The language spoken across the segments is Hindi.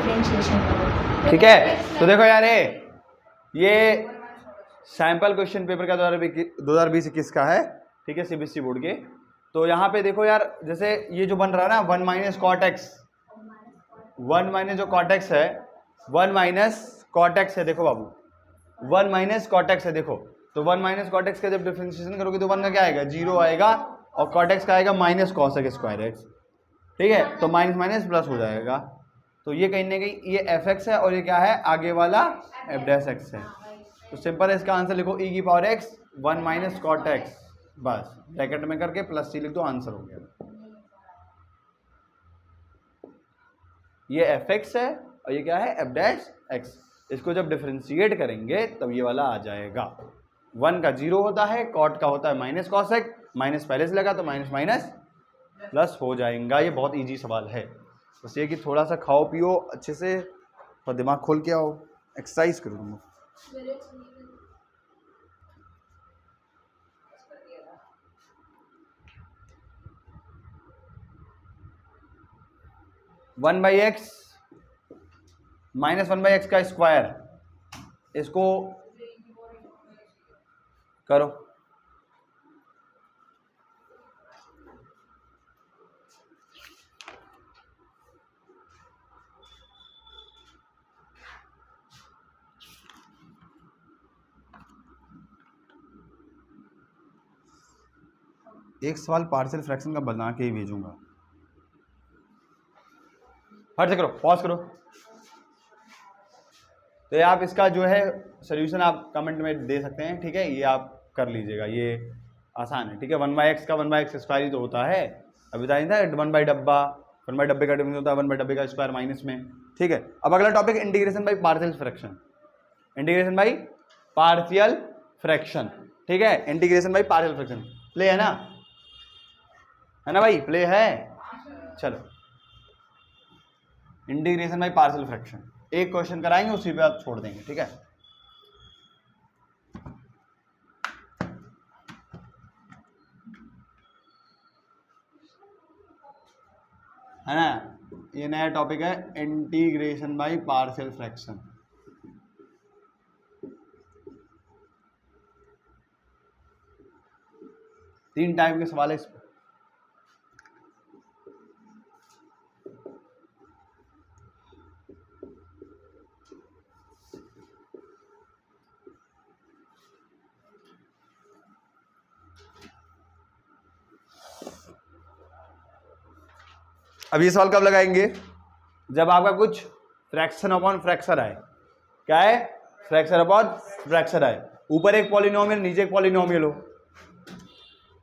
डिफरेंशिएशन करो। ठीक है, तो देखो यार ये सैंपल क्वेश्चन पेपर का 2020-21 का है, ठीक है, सीबीएसई बोर्ड के। तो यहाँ पे देखो यार, जैसे ये जो बन रहा है ना 1 माइनस कॉट एक्स, 1 माइनस जो कॉट एक्स है, 1 माइनस कॉट एक्स है, देखो बाबू 1 माइनस कॉट एक्स है, देखो तो 1 माइनस कॉट एक्स का जब डिफरेंशिएशन करोगे तो 1 का क्या आएगा, 0 आएगा, और कॉट एक्स का आएगा minus cos x square x, ठीक है, तो माइनस माइनस प्लस हो जाएगा। तो ये कहीं ना कहीं ये एफ एक्स है और ये क्या है, आगे वाला एफ डैश एक्स है। तो सिंपल है, इसका आंसर लिखो e की power x 1 minus cot x, बस ब्रैकेट में करके प्लस सी लिख दो, आंसर हो गया। ये एफ एक्स है और ये क्या है, एफ डैश एक्स। इसको जब डिफरेंशिएट करेंगे तब ये वाला आ जाएगा। 1 का 0 होता है, कॉट का होता है माइनस कॉस एक्स, माइनस पहले से लगा तो माइनस माइनस प्लस हो जाएगा। ये बहुत इजी सवाल है, बस ये कि थोड़ा सा खाओ पियो अच्छे से और दिमाग खोल के आओ, एक्सरसाइज करो तुम। One by x minus 1 by x का स्क्वायर, इसको करो। एक सवाल पार्शियल फ्रैक्शन का बना के ही भेजूंगा। हट से करो, पॉज करो। तो आप इसका जो है सोल्यूशन आप कमेंट में दे सकते हैं, ठीक है, ये आप कर लीजिएगा, ये आसान है, ठीक है। 1 बाई एक्स का 1 बाई एक्स स्क्वायर ही तो होता है, अभी बताया था 1 बाई डब्बा, 1 बाई डब्बे का डिफरेंस होता है 1 बाई डब्बे का स्क्वायर माइनस में, ठीक है। अब अगला topic integration by partial fraction, integration by partial fraction, ठीक है, integration by partial fraction. Play है ना भाई, प्ले है। चलो इंटीग्रेशन बाई पार्शियल फ्रैक्शन, एक क्वेश्चन कराएंगे उसी पे आप छोड़ देंगे, ठीक है। है ना, ये नया टॉपिक है इंटीग्रेशन बाई पार्शियल फ्रैक्शन। तीन टाइप के सवाल है इस पर। अब ये सवाल कब लगाएंगे, जब आपका कुछ फ्रैक्शन अपॉन फ्रैक्शन आए। क्या है, फ्रैक्शन अपॉन फ्रैक्शन आए, ऊपर एक पॉलिनोमियल नीचे एक पॉलिनोमियल हो,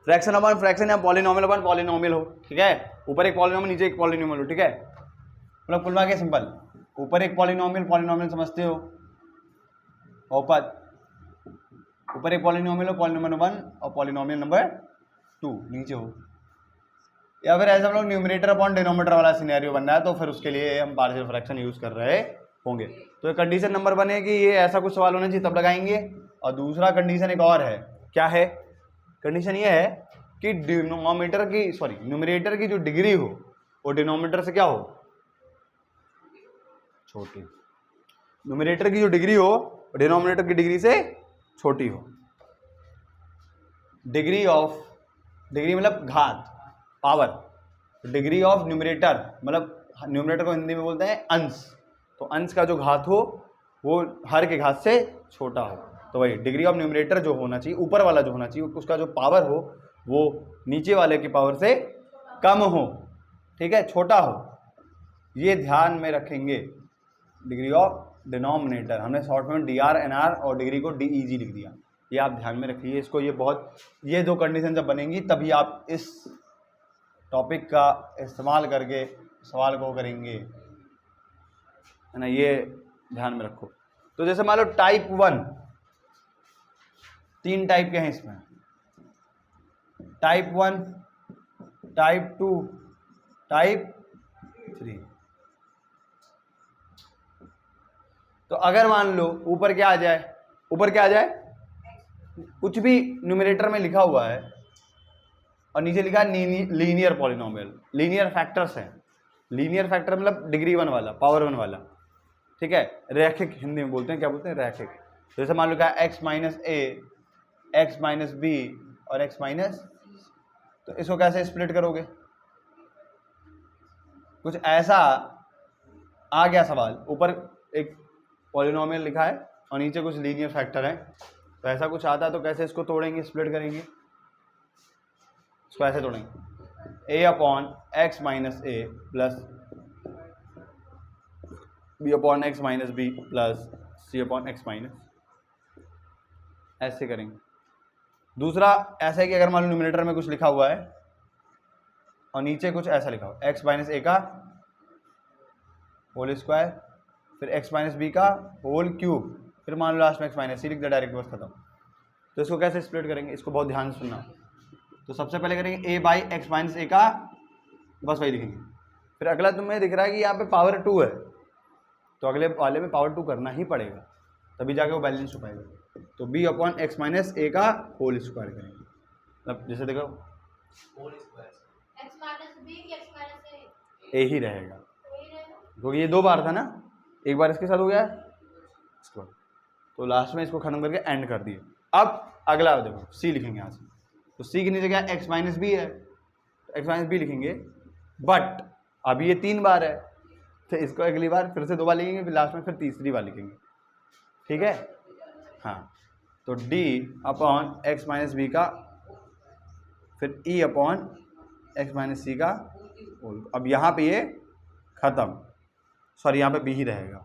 फ्रैक्शन अपॉन फ्रैक्शन या पॉलिनोमियल अपॉन पॉलिनोमियल हो, ठीक है, ऊपर एक पॉलिनोमियल नीचे एक पॉलिनोमियल हो, ठीक है। मतलब कुल मिला के सिंपल, ऊपर एक पॉलिनोमियल समझते हो, ऊपर एक पॉलिनोमियल हो, पॉलिनोमियल 1 और पॉलिनोमियल नंबर 2 नीचे हो, या फिर ऐसा हम लोग न्यूमरेटर अपॉन डिनोमिनेटर वाला सिनेरियो बन रहा है, तो फिर उसके लिए हम पार्शियल फ्रैक्शन यूज कर रहे होंगे। तो कंडीशन नंबर 1 है कि ये ऐसा कुछ सवाल होना चाहिए तब लगाएंगे, और दूसरा कंडीशन एक और है, क्या है, कंडीशन ये है कि न्यूमरेटर की जो डिग्री हो वो डिनोमिनेटर से क्या हो, छोटी। न्यूमरेटर की जो डिग्री हो डिनोमिनेटर की डिग्री से छोटी हो। डिग्री मतलब घात, पावर, डिग्री ऑफ न्यूमरेटर मतलब न्यूमरेटर को हिंदी में बोलते हैं अंश, तो अंश का जो घात हो वो हर के घात से छोटा हो। तो वही डिग्री ऑफ न्यूमरेटर जो होना चाहिए, ऊपर वाला जो होना चाहिए, उसका जो पावर हो वो नीचे वाले की पावर से कम हो, ठीक है, छोटा हो, ये ध्यान में रखेंगे। डिग्री ऑफ डिनोमिनेटर हमने शॉर्ट में DRNR और डिग्री को DEG लिख दिया, ये आप ध्यान में रखिए इसको। ये दो कंडीशन जब बनेंगी तभी आप इस टॉपिक का इस्तेमाल करके सवाल को करेंगे, है ना, ये ध्यान में रखो। तो जैसे मान लो टाइप 1, 3 टाइप के हैं इसमें, टाइप 1, टाइप 2, टाइप 3। तो अगर मान लो ऊपर क्या आ जाए, कुछ भी न्यूमरेटर में लिखा हुआ है और नीचे लिखा है लीनियर पॉलिनोमियल, लीनियर फैक्टर्स हैं, लीनियर फैक्टर मतलब डिग्री 1 वाला, पावर 1 वाला, ठीक है। रैखिक हिंदी में बोलते हैं, क्या बोलते हैं, रैखिक। जैसे मान लो क्या x माइनस ए, एक्स माइनस बी और x माइनस, तो इसको कैसे स्प्लिट करोगे? कुछ ऐसा आ गया सवाल, ऊपर एक पॉलिनोमियल लिखा है और नीचे कुछ लीनियर फैक्टर है, तो ऐसा कुछ आता है तो कैसे इसको तोड़ेंगे, स्प्लिट करेंगे? इसको ऐसे तोड़ेंगे, a upon x minus a plus b upon x minus b plus c upon x minus, ऐसे करेंगे। दूसरा ऐसा है कि अगर मान लो न्यूमरेटर में कुछ लिखा हुआ है और नीचे कुछ ऐसा लिखा हुआ, एक्स माइनस ए का होल स्क्वायर, फिर एक्स माइनस बी का होल क्यूब, फिर मान लो लास्ट में एक्स माइनस सी लिख दिया डायरेक्ट, बस खत्म। तो इसको कैसे स्प्लिट करेंगे, इसको बहुत ध्यान से सुनना। तो सबसे पहले करेंगे a बाई एक्स माइनस ए का, बस वही लिखेंगे। फिर अगला तुम्हें दिख रहा है कि यहाँ पे पावर 2 है, तो अगले वाले में पावर 2 करना ही पड़ेगा, तभी जाके वो बैलेंस हो पाएगा। तो b अपॉन एक्स माइनस ए का होल स्क्वायर करेंगे, मतलब जैसे देखो ए ही रहेगा, क्योंकि ये 2 बार था ना, एक बार इसके साथ हो गया इसको, तो लास्ट में इसको खत्म करके एंड कर दिए। अब अगला देखो c लिखेंगे यहाँ से, तो c की जगह x माइनस बी है, तो x माइनस बी लिखेंगे, बट अभी ये 3 बार है, तो इसको अगली बार फिर से 2 बार लिखेंगे, फिर लास्ट में फिर तीसरी बार लिखेंगे, ठीक है। हाँ, तो d upon x minus b का, फिर e upon x minus c का, अब यहाँ पे ये खत्म, सॉरी यहाँ पे b ही रहेगा।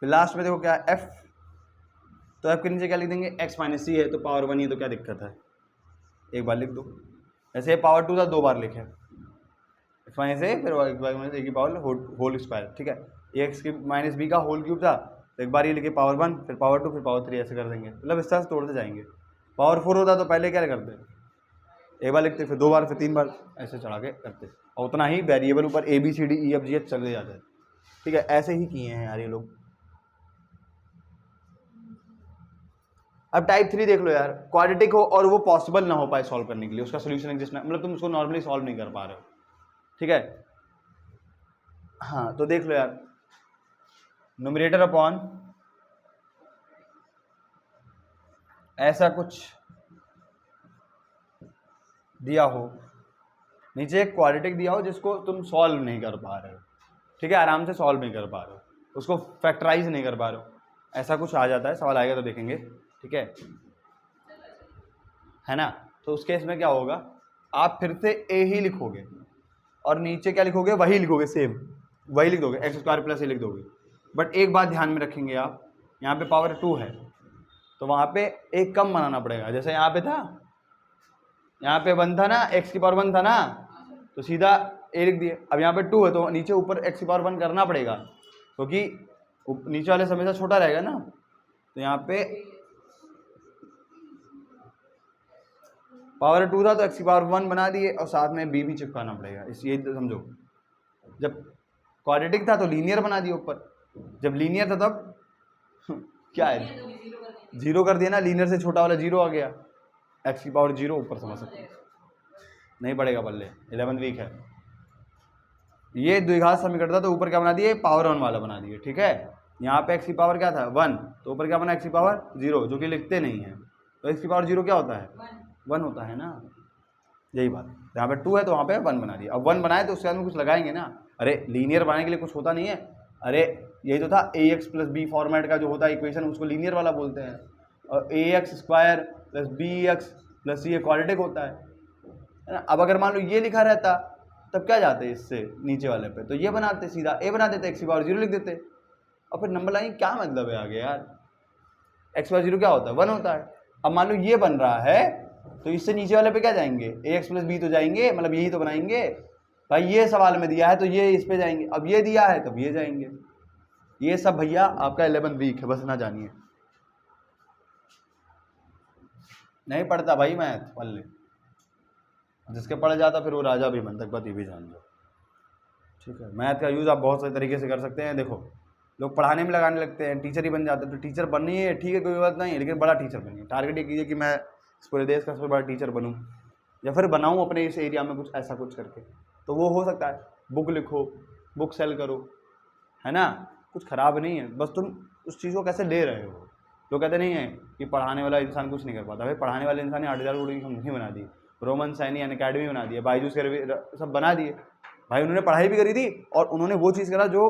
फिर लास्ट में देखो क्या f, तो f के नीचे क्या लिख देंगे, x माइनस सी है तो पावर 1 ही, तो क्या दिक्कत है, एक बार लिख दो। ऐसे पावर 2 था 2 बार लिखे, एक्स माइनस ए फिर एक्स माइनस ए की पावर होल स्क्वायर, ठीक है। ये एक्स की माइनस बी का होल क्यूब था, तो एक बार ये लिखे पावर 1, फिर पावर 2, फिर पावर 3, ऐसे कर देंगे, मतलब इस तरह से तोड़ते जाएंगे। पावर 4 होता तो पहले क्या करते, एक बार लिखते, फिर 2 बार, फिर 3 बार, ऐसे चढ़ा के करते, और उतना ही वेरिएबल ऊपर A B C D E F G H चले जाते हैं, ठीक है। ऐसे ही किए हैं यार ये लोग। अब टाइप 3 देख लो यार, क्वाड्रेटिक हो और वो पॉसिबल ना हो पाए सॉल्व करने के लिए, उसका सोल्यूशन एग्जिस्ट ना, मतलब तुम उसको नॉर्मली सॉल्व नहीं कर पा रहे हो, ठीक है। हाँ, तो देख लो यार, न्यूमरेटर अपॉन ऐसा कुछ दिया हो, नीचे एक क्वाड्रेटिक दिया हो जिसको तुम सॉल्व नहीं कर पा रहे हो, ठीक है, आराम से सॉल्व नहीं कर पा रहे हो, उसको फैक्टराइज नहीं कर पा रहे हो, ऐसा कुछ आ जाता है, सवाल आएगा तो देखेंगे, ठीक है ना। तो उस केस में क्या होगा, आप फिर से ए ही लिखोगे और नीचे क्या लिखोगे, वही लिखोगे, सेम वही लिख दोगे, एक्स स्क्वायर प्लस ए लिख दोगे। बट एक बात ध्यान में रखेंगे आप, यहाँ पे पावर 2 है तो वहाँ पे एक कम बनाना पड़ेगा, जैसे यहाँ पे था, यहाँ पे 1 था ना, एक्स की पावर 1 था ना, तो सीधा ए लिख दिए। अब यहाँ पे 2 है तो नीचे ऊपर एक्स की पावर 1 करना पड़ेगा, क्योंकि नीचे वाले हमेशा छोटा रहेगा ना, तो यहाँ पे पावर 2 था तो एक्स की पावर 1 बना दिए और साथ में बी भी चिपकाना पड़ेगा, इसलिए समझो। जब क्वाड्रेटिक था तो लीनियर बना दिया ऊपर, जब लीनियर था तब क्या है, 0 कर दिया ना, लीनियर से छोटा वाला 0 आ गया, एक्स की पावर 0 ऊपर समझ सकते नहीं पड़ेगा बल्ले, 11 वीक है। ये द्विघात समीकरण था तो ऊपर क्या बना दिए, पावर 1 वाला बना दिए, ठीक है। यहाँ पे एक्स की पावर क्या था 1, तो ऊपर क्या बना, एक्स की पावर 0, जो कि लिखते नहीं है, तो एक्स की पावर 0 क्या होता है, 1 होता है ना, यही बात। यहाँ पे 2 है तो वहाँ पे 1 बना दिया। अब 1 बनाए तो उसके बाद में कुछ लगाएंगे ना, अरे लीनियर बनाने के लिए कुछ होता नहीं है, अरे यही तो था ए एक्स प्लस बी फॉर्मेट का जो होता है इक्वेशन, उसको लीनियर वाला बोलते हैं, और a x square plus b x plus c quadratic होता है ना। अब अगर मान लो ये लिखा रहता तब क्या जाते इससे नीचे वाले पे, तो ये बनाते, सीधा ए बना देते, एक्स की पावर 0 लिख देते, और फिर नंबर लाइन क्या मतलब है आगे यार, एक्स पावर 0 क्या होता है, 1 होता है। अब मान लो ये बन रहा है तो इससे नीचे वाले पे क्या जाएंगे, ए एक्स प्लस बी तो जाएंगे, मतलब यही तो बनाएंगे भाई, ये सवाल में दिया है तो ये इस पे जाएंगे, अब ये दिया है तब ये जाएंगे। ये सब भैया आपका 11 वीक है, बस ना जानिए, नहीं पढ़ता भाई मैथ, पढ़ ले, जिसके पढ़ जाता फिर वो राजा भी बनता, बात ये भी जान लो, ठीक है। मैथ का यूज़ आप बहुत सारे तरीके से कर सकते हैं, देखो लोग पढ़ाने में लगाने लगते हैं, टीचर ही बन जाते हैं, तो टीचर बननी है ठीक है, कोई बात नहीं, लेकिन बड़ा टीचर बनिए, टारगेट ये कीजिए कि मैं इस पूरे देश का सबसे बड़ा टीचर बनूँ, या फिर बनाऊँ अपने इस एरिया में कुछ ऐसा कुछ करके, तो वो हो सकता है। बुक लिखो, बुक सेल करो, है ना, कुछ ख़राब नहीं है, बस तुम उस चीज़ को कैसे ले रहे हो। लोग कहते नहीं है कि पढ़ाने वाला इंसान कुछ नहीं कर पाता। भाई पढ़ाने वाले इंसान ने 8,000 करोड़ की कंपनी बना दी, रोमन सैनी अकेडमी बना दी, बायजूस के सब बना दिए। भाई उन्होंने पढ़ाई भी करी थी और उन्होंने वो चीज़ करा जो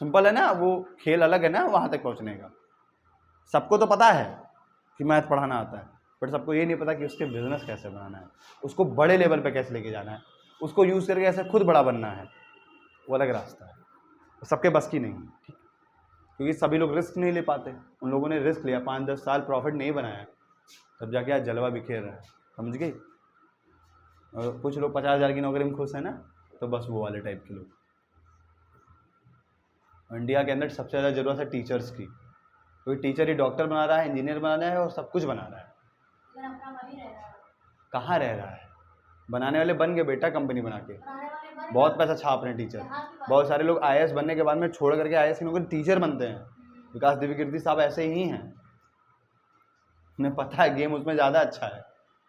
सिंपल है ना, वो खेल अलग है ना वहाँ तक पहुँचने का। सबको तो पता है कि मैथ पढ़ाना आता है, बट सबको ये नहीं पता कि उसके बिजनेस कैसे बनाना है, उसको बड़े लेवल पे कैसे लेके जाना है, उसको यूज़ करके कैसे खुद बड़ा बनना है। वो अलग रास्ता है, सबके बस की नहीं, ठीक, क्योंकि सभी लोग रिस्क नहीं ले पाते। उन लोगों ने रिस्क लिया, 5-10 साल प्रॉफिट नहीं बनाया, तब जाके आज जलवा बिखेर रहा है, समझ गई। और कुछ लोग 50,000 की नौकरी में खुश है ना, तो बस वो वाले टाइप के लोग। इंडिया के अंदर सबसे ज़्यादा ज़रूरत है टीचर्स की, क्योंकि टीचर ही डॉक्टर बना रहा है, इंजीनियर बना रहा है और सब कुछ बना रहा है। कहाँ रह रहा है, बनाने वाले बन गए बेटा, कंपनी बना के बहुत पैसा छाप रहे हैं टीचर। बहुत सारे लोग IAS बनने के बाद में छोड़ करके IAS की नौकरी टीचर बनते हैं। विकास दिव्यकीर्ति साहब ऐसे ही हैं, उन्हें पता है गेम उसमें ज़्यादा अच्छा है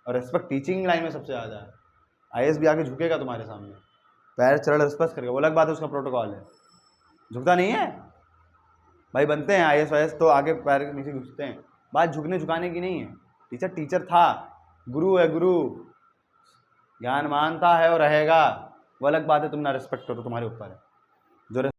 और रिस्पेक्ट टीचिंग लाइन में सबसे ज़्यादा है। IAS भी आके झुकेगा तुम्हारे सामने, पैर चढ़ रिस्पेक्ट करेगा, वो अलग बात है, उसका प्रोटोकॉल है, झुकता नहीं है भाई। बनते हैं IAS तो आगे पैर के नीचे झुकते हैं, बात झुकने झुकाने की नहीं है। टीचर टीचर था, गुरु है, गुरु ज्ञान मानता है और रहेगा, वो अलग बात है। तुम ना रिस्पेक्ट करो, तुम्हारे ऊपर है। जो